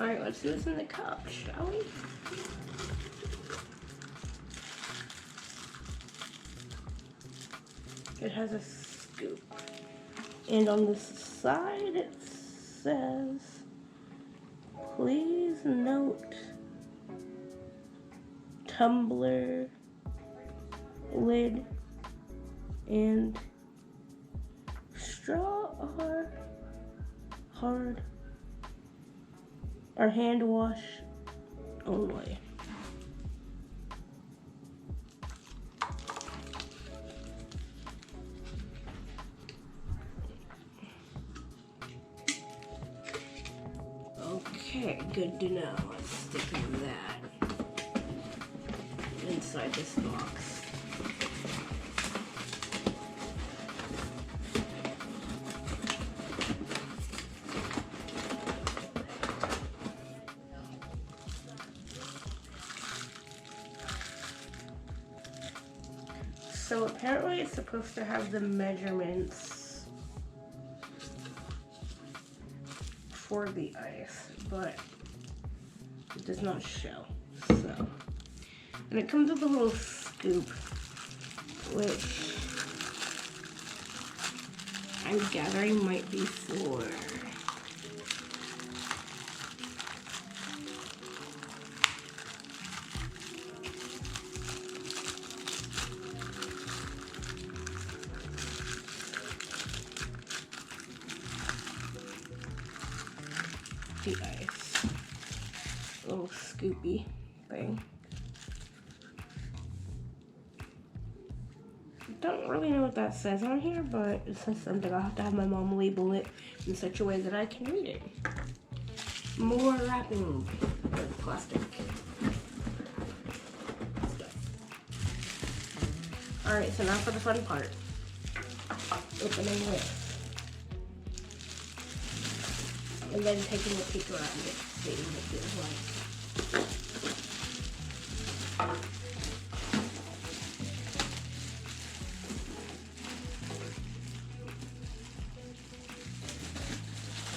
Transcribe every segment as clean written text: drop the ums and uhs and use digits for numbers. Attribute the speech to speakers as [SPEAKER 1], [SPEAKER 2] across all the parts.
[SPEAKER 1] Alright, let's do this in the cup, shall we? It has a scoop. And on the side it says, please note, tumbler, lid, and straw are hand wash only. Okay, good to know. Let's stick that inside this box. So apparently it's supposed to have the measurements for the ice, but it does not show. So, and it comes with a little scoop, which I'm gathering might be for the ice. A little scoopy thing. Don't really know what that says on here, but it says something. I'll have to have my mom label it in such a way that I can read it. More wrapping with plastic. Alright, so now for the fun part. Opening this. And then taking a peek around it, seeing what it feels like.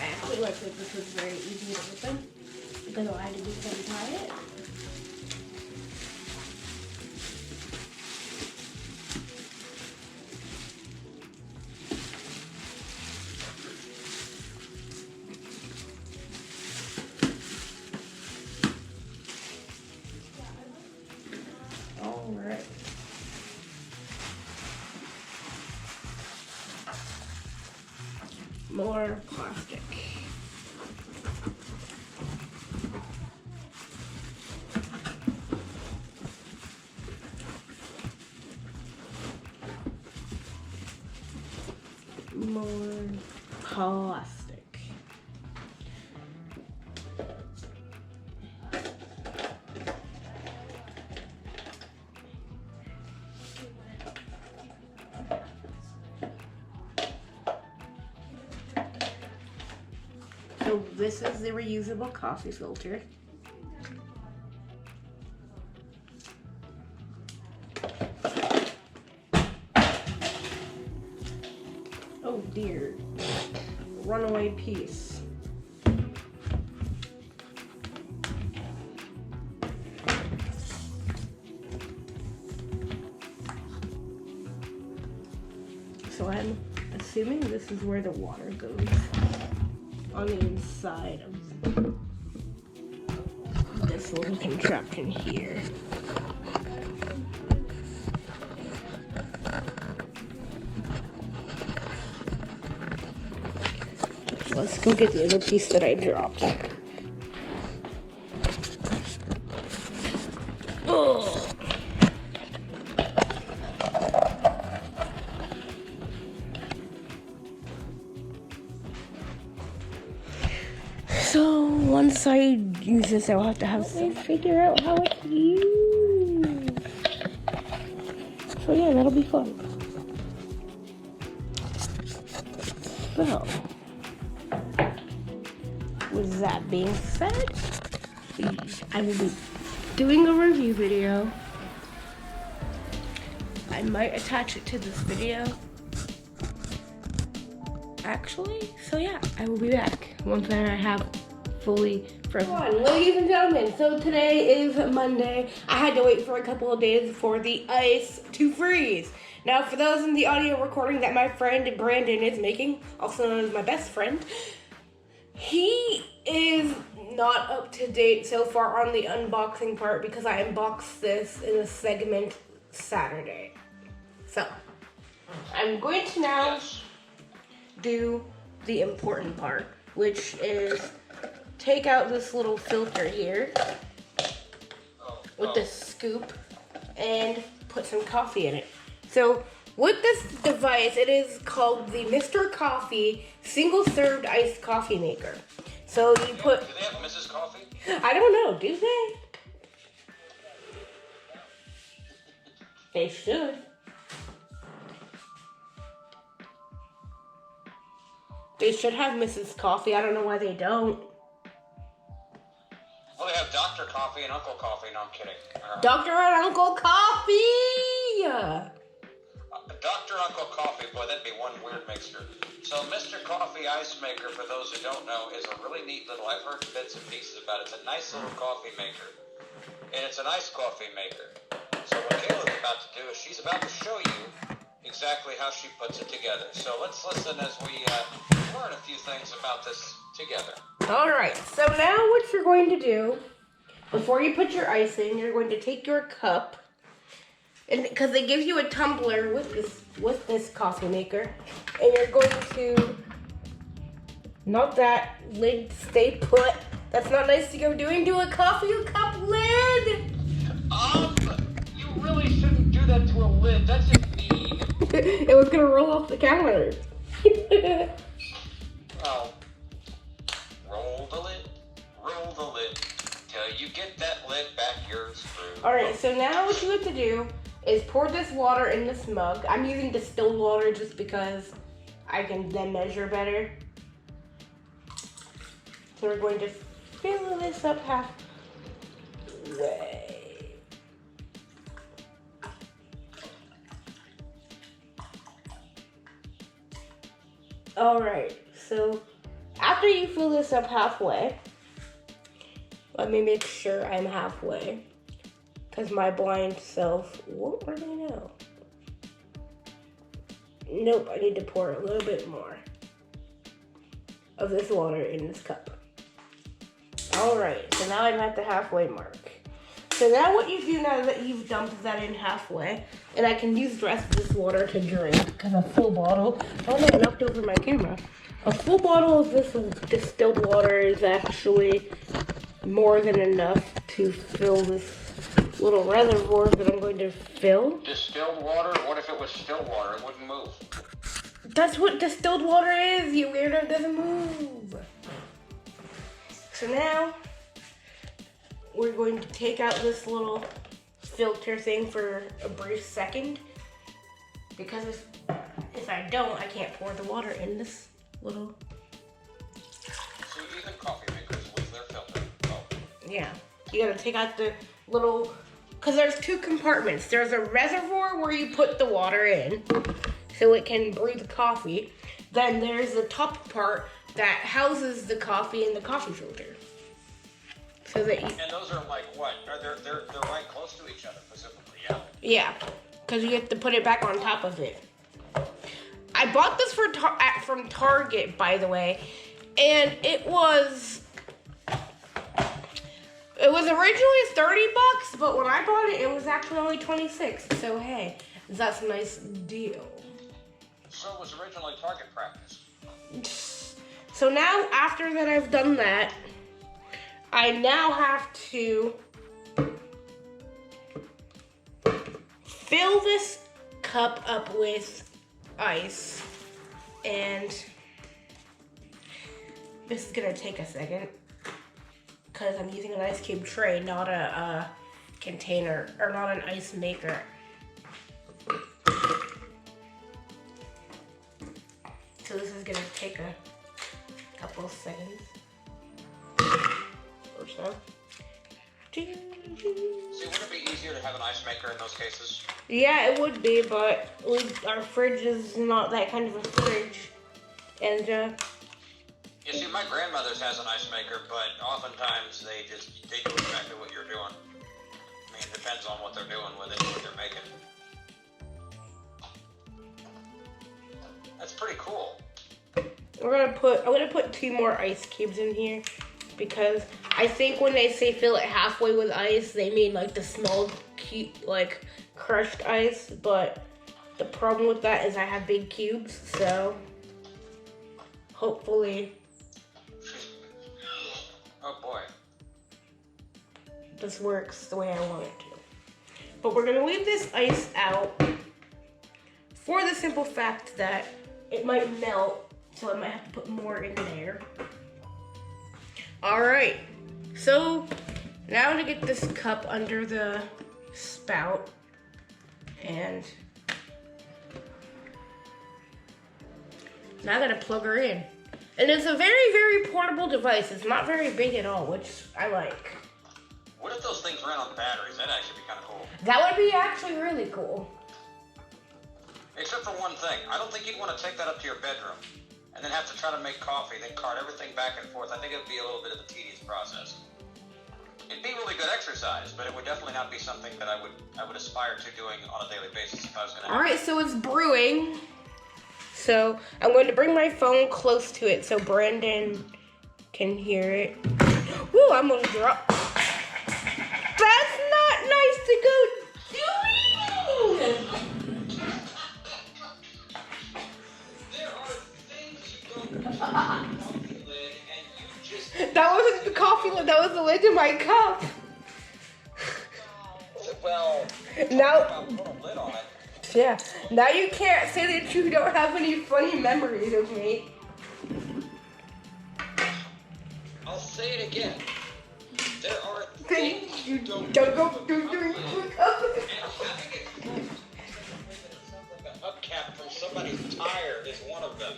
[SPEAKER 1] I actually like that this was very easy to open because all I had to do was untie it. Alright. More plastic. More plastic. So this is the reusable coffee filter. Oh dear, runaway piece. So I'm assuming this is where the water goes. On the inside of this little contraption here. Let's go get the other piece that I dropped. Oh. So once I use this, I'll have to have to figure out how it's used. So yeah, that'll be fun. So, with that being said, I will be doing a review video. I might attach it to this video. Actually, so yeah, I will be back once I have fully Come on, ladies and gentlemen, so today is Monday. I had to wait for a couple of days for the ice to freeze. Now, for those in the audio recording that my friend Brandon is making, also known as my best friend, he is not up to date so far on the unboxing part because I unboxed this in a segment Saturday. So, I'm going to now do the important part, which is take out this little filter here with this scoop and put some coffee in it. So with this device, it is called the Mr. Coffee single served iced coffee maker. So you put...
[SPEAKER 2] Do they have Mrs. Coffee?
[SPEAKER 1] I don't know, do they? They should. They should have Mrs. Coffee. I don't know why they don't.
[SPEAKER 2] Well, they have Dr. Coffee and Uncle Coffee. No, I'm kidding.
[SPEAKER 1] Dr. and Uncle Coffee!
[SPEAKER 2] Dr. Uncle Coffee, boy, that'd be one weird mixture. So Mr. Coffee Ice Maker, for those who don't know, is a really neat little, I've heard bits and pieces about it. It's a nice little coffee maker. And it's an iced coffee maker. So what Kayla's about to do is she's about to show you exactly how she puts it together. So let's listen as we learn a few things about this together.
[SPEAKER 1] Alright, so now what you're going to do, before you put your ice in, you're going to take your cup, and because they give you a tumbler with this coffee maker, and you're going to, not that lid, stay put. That's not nice to go doing to a coffee cup lid.
[SPEAKER 2] You really shouldn't do that to a lid. That's just mean.
[SPEAKER 1] It was gonna roll off the counter.
[SPEAKER 2] Well, roll the lid, till you get that lid back your screw.
[SPEAKER 1] Alright, so now what you have to do is pour this water in this mug. I'm using distilled water just because I can then measure better. So we're going to fill this up halfway. Alright, so after you fill this up halfway, let me make sure I'm halfway, because my blind self won't really know. Nope, I need to pour a little bit more of this water in this cup. Alright, so now I'm at the halfway mark. So now what you do now that you've dumped that in halfway, and I can use the rest of this water to drink, because a full bottle, oh no, I knocked over my camera. A full bottle of this distilled water is actually more than enough to fill this little reservoir that I'm going to fill.
[SPEAKER 2] Distilled water? What if it was still water? It wouldn't move.
[SPEAKER 1] That's what distilled water is, you weirdo, it doesn't move. So now, we're going to take out this little filter thing for a brief second, because if I don't, I can't pour the water in this little...
[SPEAKER 2] So even coffee makers lose their filter. Oh.
[SPEAKER 1] Yeah, you gotta take out the little, because there's two compartments. There's a reservoir where you put the water in, so it can brew the coffee. Then there's the top part that houses the coffee in the coffee filter. So that you...
[SPEAKER 2] And those are like what? They're right close to each other, presumably, yeah?
[SPEAKER 1] Yeah, because you have to put it back on top of it. I bought this from Target, by the way, and it was originally $30, but when I bought it, it was actually only $26. So hey, that's a nice deal.
[SPEAKER 2] So it was originally Target practice.
[SPEAKER 1] So now, after that I've done that, I now have to fill this cup up with ice, and this is gonna take a second because I'm using an ice cube tray, not a container, or not an ice maker. So this is gonna take a couple of seconds or so.
[SPEAKER 2] See, wouldn't it be easier to have an ice maker in those cases?
[SPEAKER 1] Yeah, it would be, but our fridge is not that kind of a fridge. And,
[SPEAKER 2] Yeah, You see, my grandmother's has an ice maker, but oftentimes they do exactly what you're doing. I mean, it depends on what they're doing with it, what they're making. That's pretty cool.
[SPEAKER 1] I'm gonna put 2 more ice cubes in here because I think when they say fill it halfway with ice, they mean like the small, like crushed ice. But the problem with that is I have big cubes, so hopefully.
[SPEAKER 2] Oh boy.
[SPEAKER 1] This works the way I want it to. But we're gonna leave this ice out for the simple fact that it might melt, so I might have to put more in there. All right, so now to get this cup under the spout, and now I gotta plug her in. And it's a very, very portable device. It's not very big at all, which I like.
[SPEAKER 2] What if those things ran on batteries? That'd actually be kind of cool.
[SPEAKER 1] That would be actually really cool.
[SPEAKER 2] Except for one thing. I don't think you'd want to take that up to your bedroom and then have to try to make coffee, then cart everything back and forth. I think it would be a little bit of a tedious process. It'd be really good exercise, but it would definitely not be something that I would aspire to doing on a daily basis if I was going to.
[SPEAKER 1] All right, so it's brewing. So I'm going to bring my phone close to it so Brandon can hear it. Woo, I'm gonna drop. That's not nice to go doing. That wasn't the coffee lid, that was the lid to my cup.
[SPEAKER 2] Well,
[SPEAKER 1] Now,
[SPEAKER 2] put a lid on it.
[SPEAKER 1] yeah, now you can't say that you don't have any funny memories of me.
[SPEAKER 2] I'll say it again. There are
[SPEAKER 1] Things you don't go doing.
[SPEAKER 2] And having it sounds like a hubcap from somebody's tire is one of them.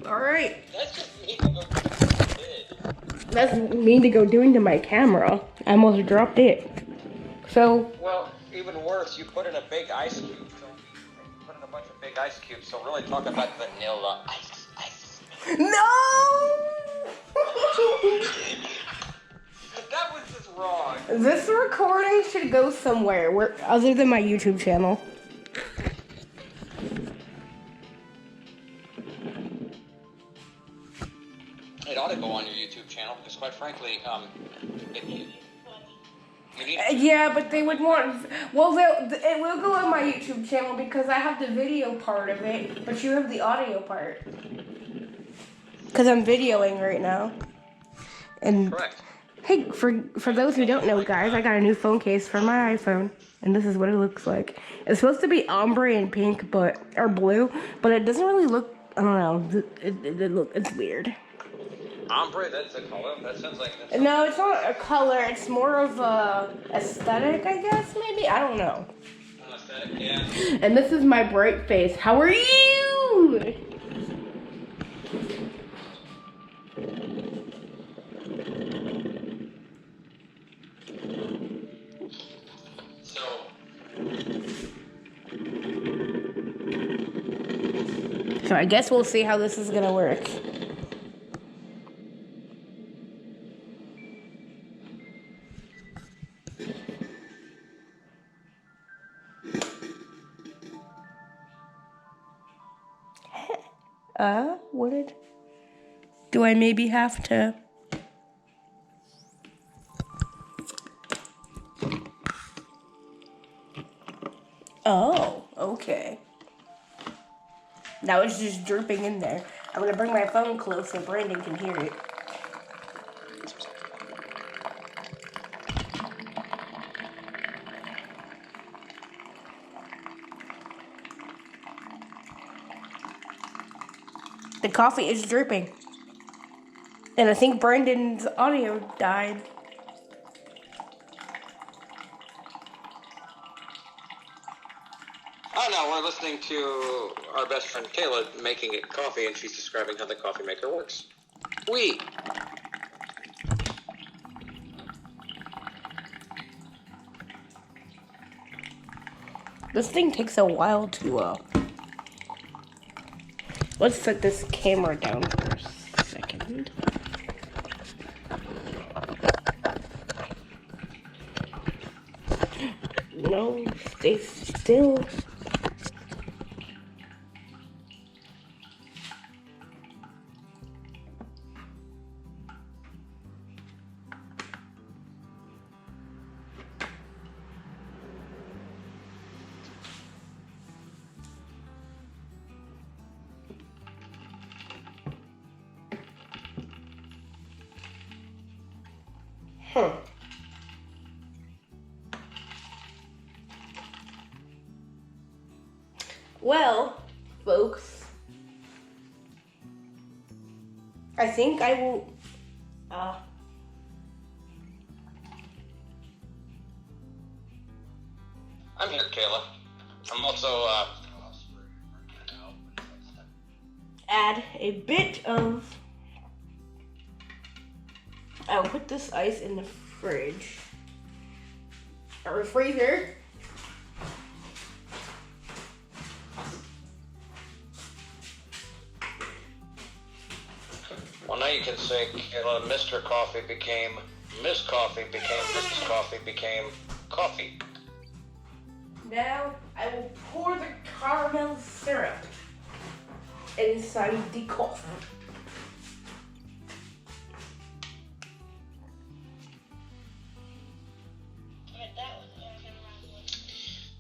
[SPEAKER 1] All right.
[SPEAKER 2] That's just me to go lid.
[SPEAKER 1] That's mean to go doing to my camera. I almost dropped it. So,
[SPEAKER 2] Well, even worse, you put in a big ice cube. So you put in a bunch of big ice cubes. So really talk about vanilla ice.
[SPEAKER 1] no!
[SPEAKER 2] That was just wrong.
[SPEAKER 1] This recording should go somewhere other than my YouTube channel.
[SPEAKER 2] It ought to go on your YouTube channel because, quite frankly, you need.
[SPEAKER 1] Yeah, but they would want. Well, it will go on my YouTube channel because I have the video part of it, but you have the audio part. Because I'm videoing right now. And
[SPEAKER 2] Correct.
[SPEAKER 1] hey, for those who don't know, guys, I got a new phone case for my iPhone, and this is what it looks like. It's supposed to be ombre and pink, or blue, but it doesn't really look. I don't know. It's weird.
[SPEAKER 2] Ombre, that's a color. That sounds like.
[SPEAKER 1] No, it's not a color. It's more of a aesthetic, I guess. Maybe I don't know.
[SPEAKER 2] Aesthetic, yeah.
[SPEAKER 1] And this is my bright face. How are you? So I guess we'll see how this is gonna work. Do I maybe have to? Oh, okay. Now it's just dripping in there. I'm gonna bring my phone close so Brandon can hear it. The coffee is dripping. And I think Brandon's audio died.
[SPEAKER 2] Oh no, we're listening to our best friend Kayla making it coffee, and she's describing how the coffee maker works.
[SPEAKER 1] This thing takes a while to Let's set this camera down for a second. No, stay still. Well, folks, I think I will,
[SPEAKER 2] I'm here, Kayla. I'm also,
[SPEAKER 1] add a bit of, I'll put this ice in the fridge, or freezer.
[SPEAKER 2] well, now you can say, Kayla, Mr. Coffee became Miss Coffee, became Mrs. Coffee, became Coffee.
[SPEAKER 1] Now I will pour the caramel syrup inside the coffee.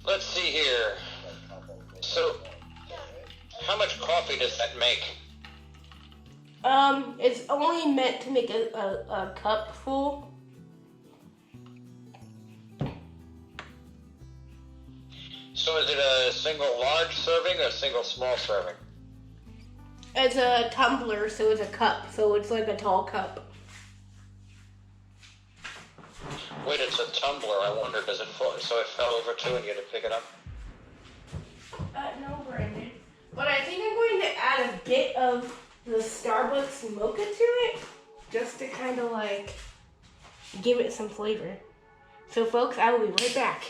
[SPEAKER 2] Let's see here. So, how much coffee does that make?
[SPEAKER 1] It's only meant to make a cup full.
[SPEAKER 2] So is it a single large serving or a single small serving?
[SPEAKER 1] It's a tumbler, so it's a cup, so it's like a tall cup.
[SPEAKER 2] Wait, it's a tumbler. I wonder, does it fall, so it fell over too and you had to pick it up?
[SPEAKER 1] No, Brandon. But I think I'm going to add a bit of the Starbucks mocha to it, just to kind of like give it some flavor. So folks, I will be right back.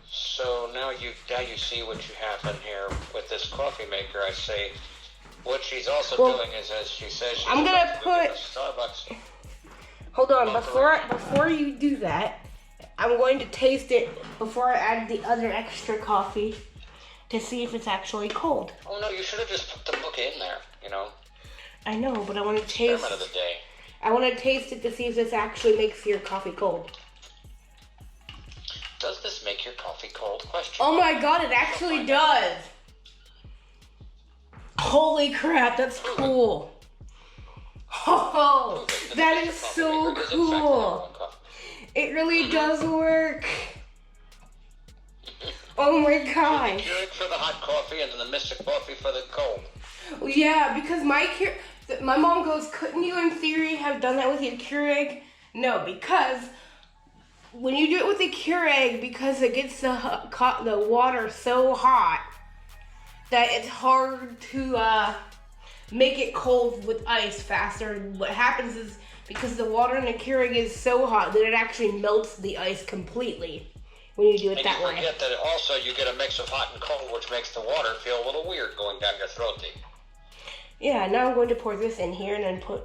[SPEAKER 2] So now you see what you have in here with this coffee maker. I say, what she's also doing is, as she says, she's
[SPEAKER 1] I'm gonna
[SPEAKER 2] about to go get
[SPEAKER 1] put-
[SPEAKER 2] a Starbucks.
[SPEAKER 1] Hold on, before you do that, I'm going to taste it before I add the other extra coffee to see if it's actually cold.
[SPEAKER 2] Oh no, you should have just put the book in there. You know,
[SPEAKER 1] I know, but I want to taste.
[SPEAKER 2] experiment of the day.
[SPEAKER 1] I want to taste it to see if this actually makes your coffee cold.
[SPEAKER 2] Does this make your coffee cold? Question.
[SPEAKER 1] Oh my god, it actually does. Holy crap, that's cool. Oh, that is so cool. It really does work. Oh my gosh.
[SPEAKER 2] Keurig for the hot coffee and then the Mr. Coffee for the cold.
[SPEAKER 1] Yeah, because my mom goes, couldn't you in theory have done that with your Keurig? No, because when you do it with the Keurig, because it gets the water so hot that it's hard to make it cold with ice faster. What happens is, because the water in the Keurig is so hot that it actually melts the ice completely when you do it that way.
[SPEAKER 2] And you forget that also you get a mix of hot and cold, which makes the water feel a little weird going down your throat.
[SPEAKER 1] Yeah, now I'm going to pour this in here and then put...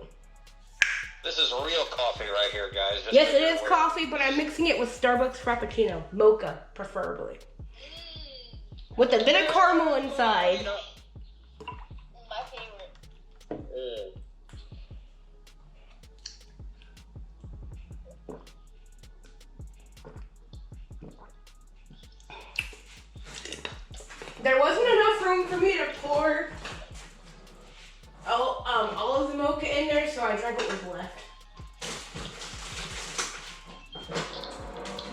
[SPEAKER 2] This is real coffee right here, guys. Just
[SPEAKER 1] Yes,
[SPEAKER 2] so
[SPEAKER 1] it
[SPEAKER 2] you're
[SPEAKER 1] is
[SPEAKER 2] aware.
[SPEAKER 1] coffee, but I'm mixing it with Starbucks Frappuccino. Mocha, preferably. With a bit of caramel inside.
[SPEAKER 2] You know,
[SPEAKER 3] My favorite.
[SPEAKER 1] There wasn't enough room for me to pour all of the mocha in there, so I drank what was left.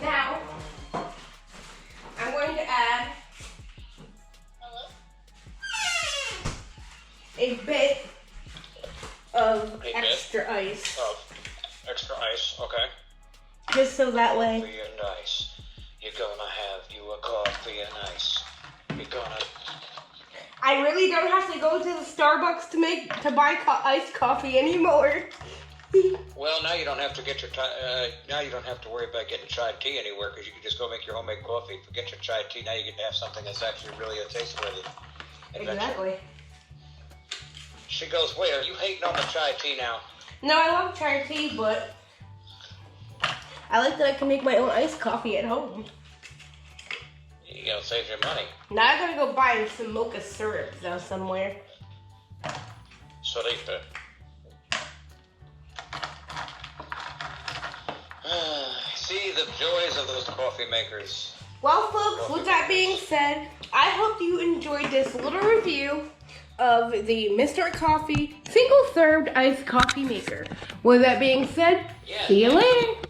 [SPEAKER 1] Now, I'm going to add a bit of extra ice.
[SPEAKER 2] Oh, extra ice, okay.
[SPEAKER 1] Just so that way.
[SPEAKER 2] Coffee and ice. You're gonna have you a coffee and ice. You're gonna.
[SPEAKER 1] I really don't have to go to the Starbucks to buy iced coffee anymore.
[SPEAKER 2] Well, now you don't have to get your now you don't have to worry about getting chai tea anywhere because you can just go make your homemade coffee. Forget your chai tea. Now you get to have something that's actually really a taste-worthy adventure.
[SPEAKER 1] Exactly.
[SPEAKER 2] She goes, wait, are you hating on the chai tea now?
[SPEAKER 1] No, I love chai tea, but I like that I can make my own iced coffee at home.
[SPEAKER 2] You gotta save your money.
[SPEAKER 1] Now I gotta go buy some mocha syrup though somewhere.
[SPEAKER 2] Solita. See the joys of those coffee makers.
[SPEAKER 1] Well, folks, with that being said, I hope you enjoyed this little review of the Mr. Coffee single-served iced coffee maker. With that being said, see you later.